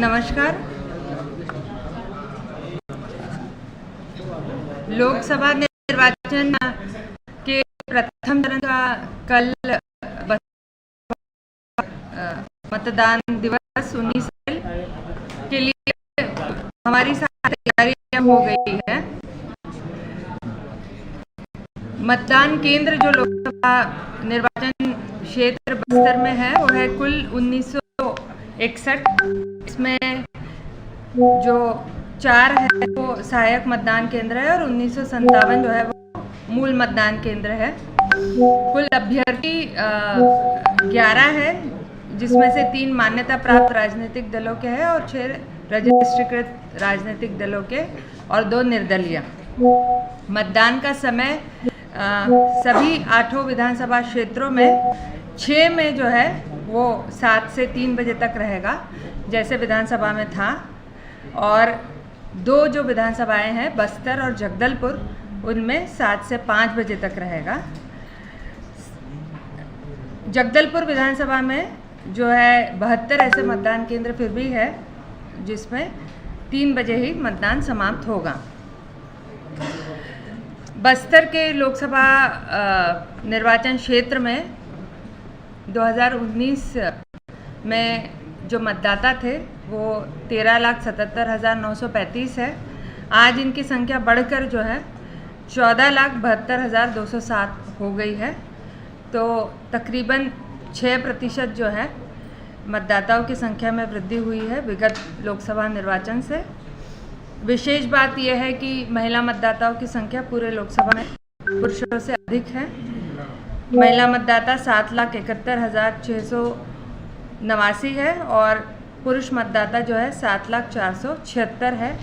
नमस्कार। लोकसभा निर्वाचन के प्रथम चरण का कल मतदान दिवस 19 अप्रैल के लिए हमारी सारी तैयारियां हो गई है। मतदान केंद्र जो लोकसभा निर्वाचन क्षेत्र बस्तर में है वो है कुल 1961। इसमें जो 4 है वो सहायक मतदान केंद्र है और 1957 जो है वो मूल मतदान केंद्र है। कुल अभ्यर्थी 11 है, जिसमें से 3 मान्यता प्राप्त राजनीतिक दलों के हैं और 6 रजिस्ट्रीकृत राजनीतिक दलों के और 2 निर्दलीय। मतदान का समय सभी 8 विधानसभा क्षेत्रों में 6 में जो है वो 7 से 3 बजे तक रहेगा, जैसे विधानसभा में था, और 2 जो विधानसभाएं हैं बस्तर और जगदलपुर, उनमें 7 से 5 बजे तक रहेगा। जगदलपुर विधानसभा में जो है 72 ऐसे मतदान केंद्र फिर भी है, जिसमें 3 बजे ही मतदान समाप्त होगा। बस्तर के लोकसभा निर्वाचन क्षेत्र में 2019 में जो मतदाता थे वो 13,77,935 है। आज इनकी संख्या बढ़कर जो है 14,72,207 हो गई है। तो तकरीबन 6% जो है मतदाताओं की संख्या में वृद्धि हुई है विगत लोकसभा निर्वाचन से। विशेष बात यह है कि महिला मतदाताओं की संख्या पूरे लोकसभा में पुरुषों से अधिक है। महिला मतदाता 7,71,689 है और पुरुष मतदाता जो है 7,04,76 है।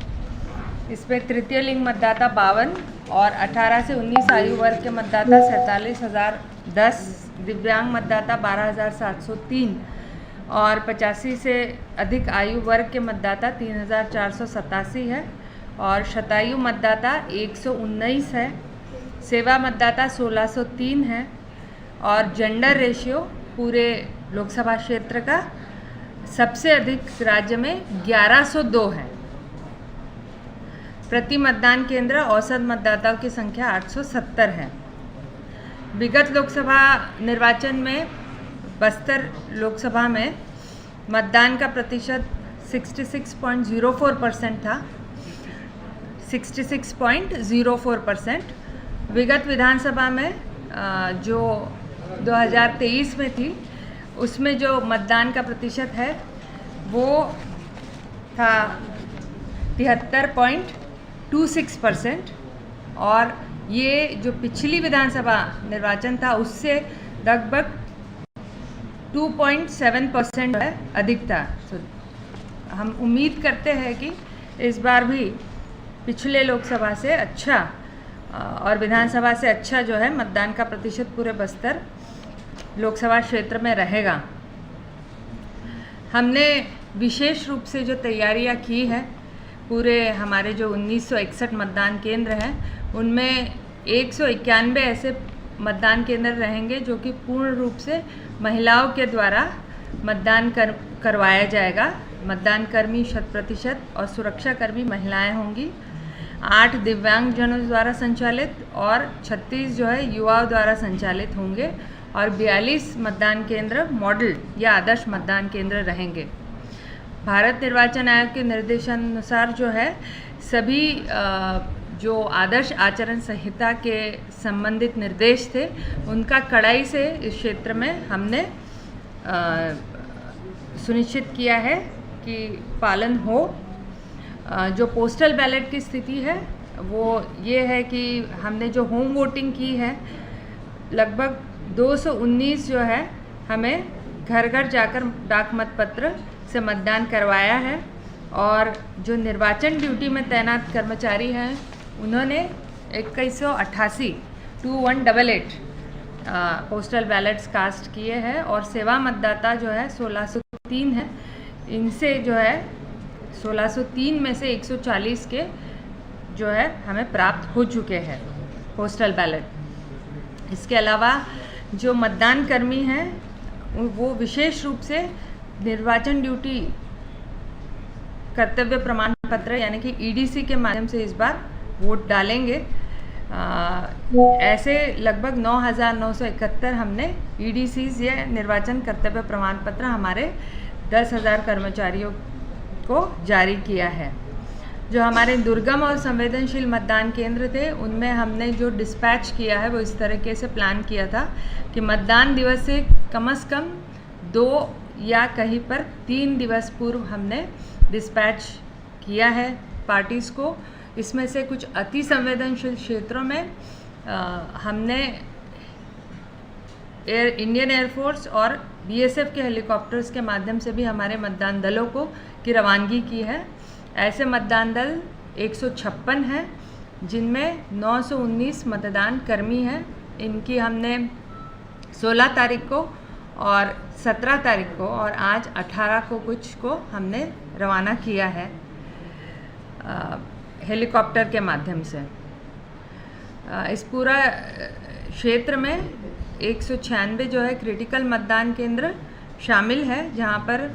इसमें तृतीय लिंग मतदाता 52 और 18 से 19 आयु वर्ग के मतदाता 47,010, दिव्यांग मतदाता 12,703 और 85 से अधिक आयु वर्ग के मतदाता 3,487 है और शतायु मतदाता 119 है। सेवा मतदाता 1,603 है और जेंडर रेशियो पूरे लोकसभा क्षेत्र का सबसे अधिक राज्य में 1102 है। प्रति मतदान केंद्र औसत मतदाताओं की संख्या 870 है। विगत लोकसभा निर्वाचन में बस्तर लोकसभा में मतदान का प्रतिशत 66.04% था, 66.04%। विगत विधानसभा में जो 2023 में थी, उसमें जो मतदान का प्रतिशत है वो था 73.26%, और ये जो पिछली विधानसभा निर्वाचन था उससे लगभग 2.7% है अधिक था। तो हम उम्मीद करते हैं कि इस बार भी पिछले लोकसभा से अच्छा और विधानसभा से अच्छा जो है मतदान का प्रतिशत पूरे बस्तर लोकसभा क्षेत्र में रहेगा। हमने विशेष रूप से जो तैयारियां की है, पूरे हमारे जो 1961 मतदान केंद्र हैं उनमें 191 ऐसे मतदान केंद्र रहेंगे जो कि पूर्ण रूप से महिलाओं के द्वारा मतदान करवाया जाएगा। मतदान कर्मी 100% और सुरक्षाकर्मी महिलाएं होंगी। 8 दिव्यांगजनों द्वारा संचालित और 36 जो है युवाओं द्वारा संचालित होंगे और 42 मतदान केंद्र मॉडल या आदर्श मतदान केंद्र रहेंगे। भारत निर्वाचन आयोग के निर्देशानुसार जो है सभी जो आदर्श आचरण संहिता के संबंधित निर्देश थे उनका कड़ाई से इस क्षेत्र में हमने सुनिश्चित किया है कि पालन हो। जो पोस्टल बैलेट की स्थिति है वो ये है कि हमने जो होम वोटिंग की है लगभग 219 जो है हमें घर घर जाकर डाक मतपत्र से मतदान करवाया है, और जो निर्वाचन ड्यूटी में तैनात कर्मचारी हैं उन्होंने 2188 पोस्टल बैलेट्स कास्ट किए हैं, और सेवा मतदाता जो है 1603 है। इनसे जो है 1603 में से 140 के जो है हमें प्राप्त हो चुके हैं पोस्टल बैलेट। इसके अलावा जो मतदान कर्मी हैं वो विशेष रूप से निर्वाचन ड्यूटी कर्तव्य प्रमाण पत्र यानी कि ईडीसी के माध्यम से इस बार वोट डालेंगे। ऐसे लगभग 9,971 हमने ईडीसीज या निर्वाचन कर्तव्य प्रमाण पत्र हमारे 10,000 कर्मचारियों को जारी किया है। जो हमारे दुर्गम और संवेदनशील मतदान केंद्र थे उनमें हमने जो डिस्पैच किया है वो इस तरीके से प्लान किया था कि मतदान दिवस से कम 2 या कहीं पर 3 दिवस पूर्व हमने डिस्पैच किया है पार्टीज़ को। इसमें से कुछ अति संवेदनशील क्षेत्रों में हमने इंडियन एयरफोर्स और बीएसएफ के हेलीकॉप्टर्स के माध्यम से भी हमारे मतदान दलों की रवानगी की है। ऐसे मतदान दल 156 हैं जिनमें 919 मतदान कर्मी हैं। इनकी हमने 16 तारीख को और 17 तारीख को और आज 18 को कुछ को हमने रवाना किया है हेलीकॉप्टर के माध्यम से। इस पूरा क्षेत्र में 196 जो है क्रिटिकल मतदान केंद्र शामिल है जहां पर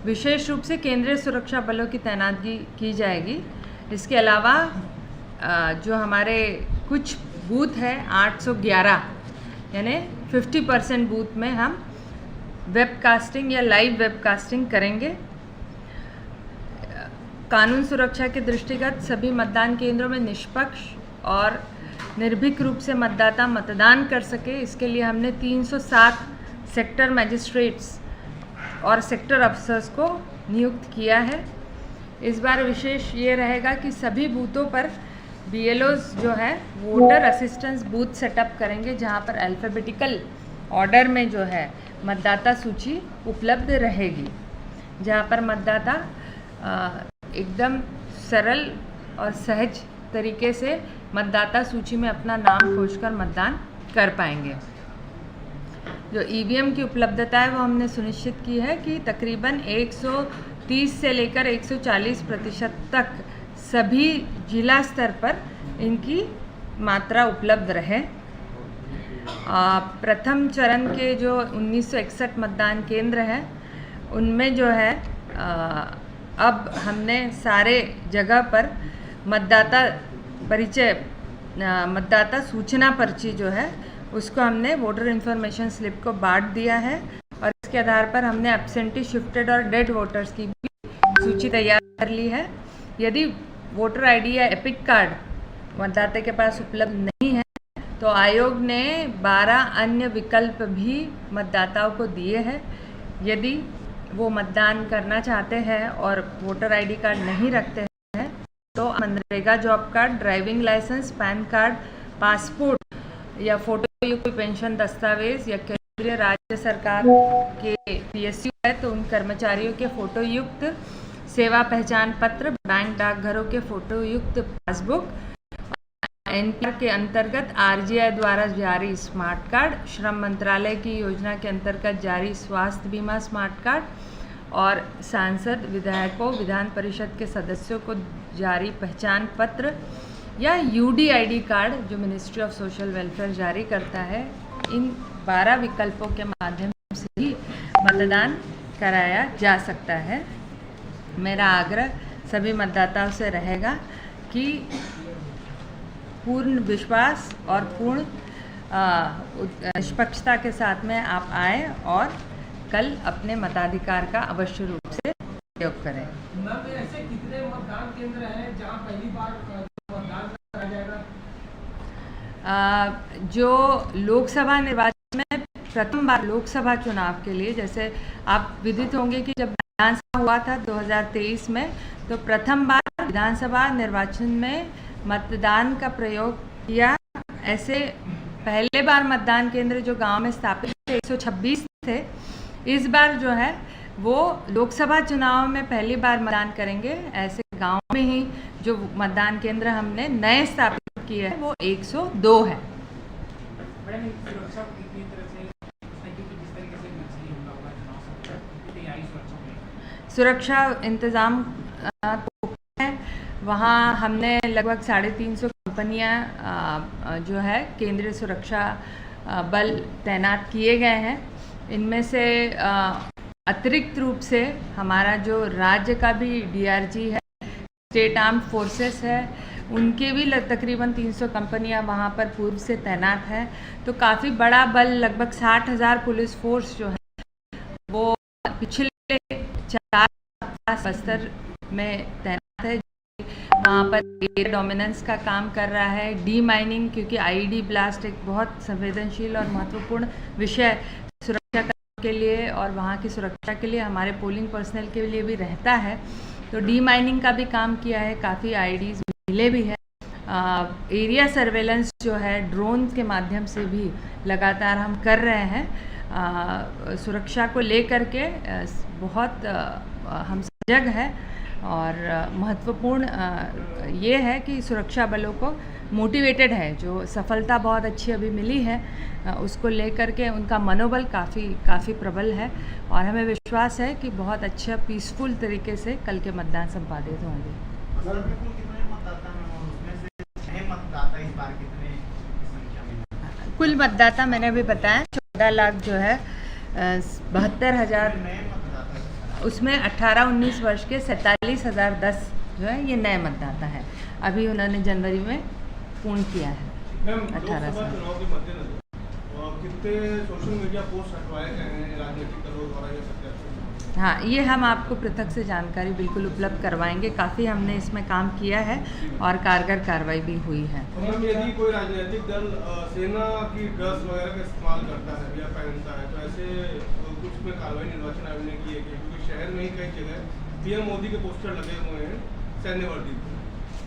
विशेष रूप से केंद्रीय सुरक्षा बलों की तैनाती की जाएगी। इसके अलावा जो हमारे कुछ बूथ है 811 यानी 50% बूथ में हम वेबकास्टिंग या लाइव वेबकास्टिंग करेंगे। कानून सुरक्षा के दृष्टिगत सभी मतदान केंद्रों में निष्पक्ष और निर्भीक रूप से मतदाता मतदान कर सके, इसके लिए हमने 307 सेक्टर मजिस्ट्रेट्स और सेक्टर अफसर्स को नियुक्त किया है। इस बार विशेष ये रहेगा कि सभी बूथों पर बीएलओज जो है वोटर असिस्टेंस बूथ सेटअप करेंगे जहां पर अल्फ़ाबेटिकल ऑर्डर में जो है मतदाता सूची उपलब्ध रहेगी, जहां पर मतदाता एकदम सरल और सहज तरीके से मतदाता सूची में अपना नाम खोजकर मतदान कर पाएंगे। जो ईवीएम की उपलब्धता है वो हमने सुनिश्चित की है कि तकरीबन 130 से लेकर 140% तक सभी जिला स्तर पर इनकी मात्रा उपलब्ध रहे। प्रथम चरण के जो 1961 मतदान केंद्र हैं उनमें जो है अब हमने सारे जगह पर मतदाता परिचय मतदाता सूचना पर्ची जो है उसको हमने वोटर इन्फॉर्मेशन स्लिप को बांट दिया है और इसके आधार पर हमने एब्सेंटी, शिफ्टेड और डेड वोटर्स की भी सूची तैयार कर ली है। यदि वोटर आईडी या एपिक कार्ड मतदाता के पास उपलब्ध नहीं है तो आयोग ने 12 अन्य विकल्प भी मतदाताओं को दिए हैं। यदि वो मतदान करना चाहते हैं और वोटर आईडी कार्ड नहीं रखते हैं तो MNREGA job card, driving licence, PAN card, passport या फोटो युक्त पेंशन दस्तावेज या केंद्रीय राज्य सरकार के पीएसयू है तो उन कर्मचारियों के फोटो युक्त सेवा पहचान पत्र, बैंक डाकघरों के फोटो युक्त पासबुक, एनपीआर के अंतर्गत आरजीआई द्वारा जारी स्मार्ट कार्ड, श्रम मंत्रालय की योजना के अंतर्गत जारी स्वास्थ्य बीमा स्मार्ट कार्ड और सांसद, विधायकों, विधान परिषद के सदस्यों को जारी पहचान पत्र या यूडीआईडी कार्ड जो मिनिस्ट्री ऑफ सोशल वेलफेयर जारी करता है। इन 12 विकल्पों के माध्यम से ही मतदान कराया जा सकता है। मेरा आग्रह सभी मतदाताओं से रहेगा कि पूर्ण विश्वास और पूर्ण निष्पक्षता के साथ में आप आए और कल अपने मताधिकार का अवश्य रूप से प्रयोग करें। ऐसे कितने मतदान केंद्र हैं जहां पहली बार मतदान करा जाएगा? जो लोकसभा निर्वाचन में प्रथम बार लोकसभा चुनाव के लिए, जैसे आप विदित होंगे कि जब विधानसभा हुआ था 2023 में तो प्रथम बार विधानसभा निर्वाचन में मतदान का प्रयोग किया। ऐसे पहले बार मतदान केंद्र जो गांव में स्थापित थे 126 थे, इस बार जो है वो लोकसभा चुनाव में पहली बार मतदान करेंगे। ऐसे गांव में ही जो मतदान केंद्र हमने नए स्थापित किए हैं वो 102 है। सुरक्षा इंतज़ाम है, वहाँ हमने लगभग 350 कंपनियाँ जो है केंद्रीय सुरक्षा बल तैनात किए गए हैं। इनमें से अतिरिक्त रूप से हमारा जो राज्य का भी DRG है, स्टेट आर्म्ड फोर्सेस है, उनके भी तकरीबन 300 कंपनियां वहाँ पर पूर्व से तैनात है। तो काफ़ी बड़ा बल, लगभग 60,000 पुलिस फोर्स जो है वो पिछले 4 बस्तर में तैनात है। वहाँ पर एयर डोमिनेंस का काम कर रहा है, डी माइनिंग, क्योंकि IED ब्लास्ट एक बहुत संवेदनशील और महत्वपूर्ण विषय सुरक्षा के लिए और वहाँ की सुरक्षा के लिए हमारे पोलिंग पर्सनल के लिए भी रहता है। तो डी माइनिंग का भी काम किया है, काफ़ी IEDs मिले भी है। एरिया सर्वेलेंस जो है ड्रोन के माध्यम से भी लगातार हम कर रहे हैं। सुरक्षा को लेकर के बहुत हम सजग है और महत्वपूर्ण ये है कि सुरक्षा बलों को मोटिवेटेड है। जो सफलता बहुत अच्छी अभी मिली है उसको लेकर के उनका मनोबल काफ़ी प्रबल है और हमें विश्वास है कि बहुत अच्छा पीसफुल तरीके से कल के मतदान संपादित होंगे। कुल मतदाता मैंने अभी बताया 14 लाख जो है 72,000, उसमें 18-19 वर्ष के 47,010 जो है ये नए मतदाता है। अभी उन्होंने जनवरी में पूर्ण किया है 18 साल। कितने सोशल मीडिया पोस्ट हटवाए गए हैं राजनीतिक दलों द्वारा या सत्यापन? हाँ, ये हम आपको पृथक से जानकारी बिल्कुल उपलब्ध करवाएंगे। काफ़ी हमने इसमें काम किया है और कारगर कार्रवाई भी हुई है। यदि कोई राजनीतिक दल सेना की ड्रेस वगैरह का इस्तेमाल करता है या पहनता है तो ऐसे कुछ में कार्रवाई निर्वाचन आयोग ने की है, क्योंकि शहर में ही कई जगह PM मोदी के पोस्टर लगे हुए हैं सैन्य वर्दी,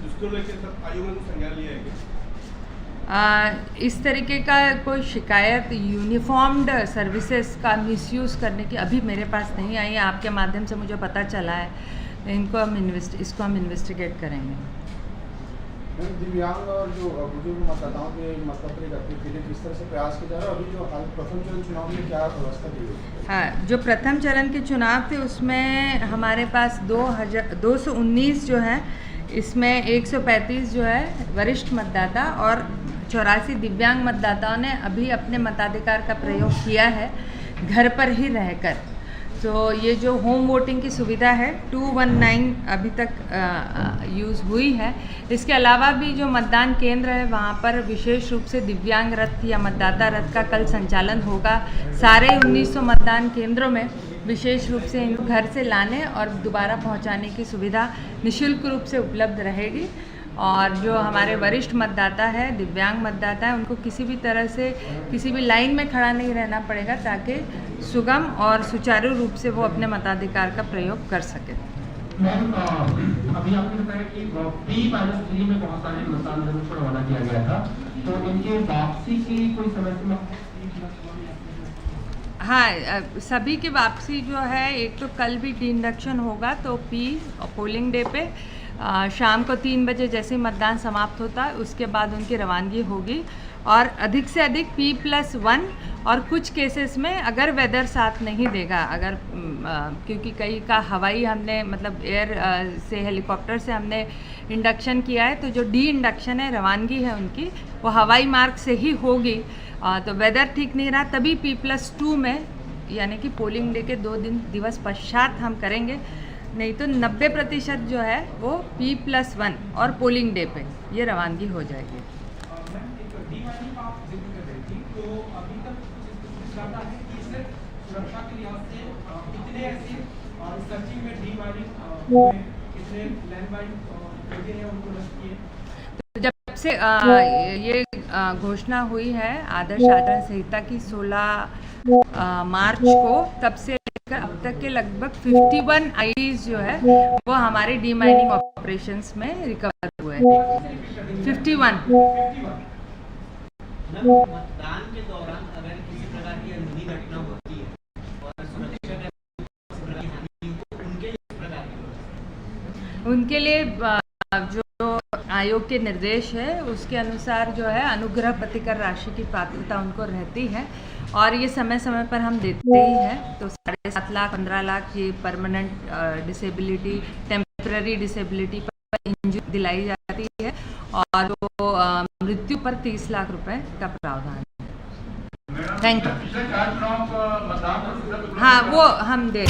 जिसको लेकर सब आयोग ने कुछ संज्ञान लिया है क्या? इस तरीके का कोई शिकायत यूनिफॉर्म्ड सर्विसेज का मिसयूज़ करने की अभी मेरे पास नहीं आई है। आपके माध्यम से मुझे पता चला है, इसको हम इन्वेस्टिगेट करेंगे। दिव्यांग और जो बुजुर्ग मतदाताओं के मतपत्र एकत्रित के लिए किस तरह से प्रयास किया जा रहा है? अभी जो प्रथम चरण चुनाव में क्या व्यवस्था की गई? हाँ, जो प्रथम चरण के चुनाव थे उसमें हमारे पास 219 जो है, इसमें 135 जो है वरिष्ठ मतदाता और 84 दिव्यांग मतदाताओं ने अभी अपने मताधिकार का प्रयोग किया है घर पर ही रहकर। तो ये जो होम वोटिंग की सुविधा है 219 अभी तक यूज़ हुई है। इसके अलावा भी जो मतदान केंद्र है वहाँ पर विशेष रूप से दिव्यांग रथ या मतदाता रथ का कल संचालन होगा। सारे 1900 मतदान केंद्रों में विशेष रूप से इनको घर से लाने और दोबारा पहुँचाने की सुविधा निःशुल्क रूप से उपलब्ध रहेगी। और जो हमारे वरिष्ठ मतदाता है, दिव्यांग मतदाता है, उनको किसी भी तरह से किसी भी लाइन में खड़ा नहीं रहना पड़ेगा ताकि सुगम और सुचारू रूप से वो अपने मताधिकार का प्रयोग कर सके। मैम, अभी आपने बताया कि P-3 में बहुत सारे मतदान केंद्रों को रवाना किया गया था, तो इनके वापसी की कोई समय सीमा? हाँ, सभी की वापसी जो है, एक तो कल भी डी इंडक्शन होगा, तो पोलिंग डे पे शाम को 3 बजे जैसे मतदान समाप्त होता है उसके बाद उनकी रवानगी होगी। और अधिक से अधिक P+1 और कुछ केसेस में अगर वेदर साथ नहीं देगा, अगर क्योंकि कई का हवाई हमने मतलब एयर से हेलीकॉप्टर से हमने इंडक्शन किया है, तो जो डी इंडक्शन है, रवानगी है उनकी, वो हवाई मार्ग से ही होगी। तो वेदर ठीक नहीं रहा तभी P+2 में यानी कि पोलिंग डे के 2 दिवस पश्चात हम करेंगे, नहीं तो 90% जो है वो P+1 और पोलिंग डे पे ये रवानगी हो जाएगी। जब से ये घोषणा हुई है आदर्श आचरण संहिता की 16 मार्च को, तब से अब तक के लगभग 51 IEDs जो है वो हमारे डी माइनिंग ऑपरेशंस में रिकवर हुए हैं। 51। मतदान के दौरान अगर किसी प्रकार की अनहोनी घटना होती है और सुरक्षा की हानि हो, उनके लिए जो आयोग के निर्देश है उसके अनुसार जो है अनुग्रह प्रतिकर राशि की पात्रता उनको रहती है और ये समय समय पर हम देते ही हैं। तो 7.5 लाख 15 लाख ये परमानेंट डिसेबिलिटी, टेम्पररी डिसेबिलिटी पर इंजरी दिलाई जाती है और जो मृत्यु पर 30 लाख रुपए का प्रावधान है। Thank you. पिछले 4 चुनाव मतदान प्रतिशत हाँ वो हम दे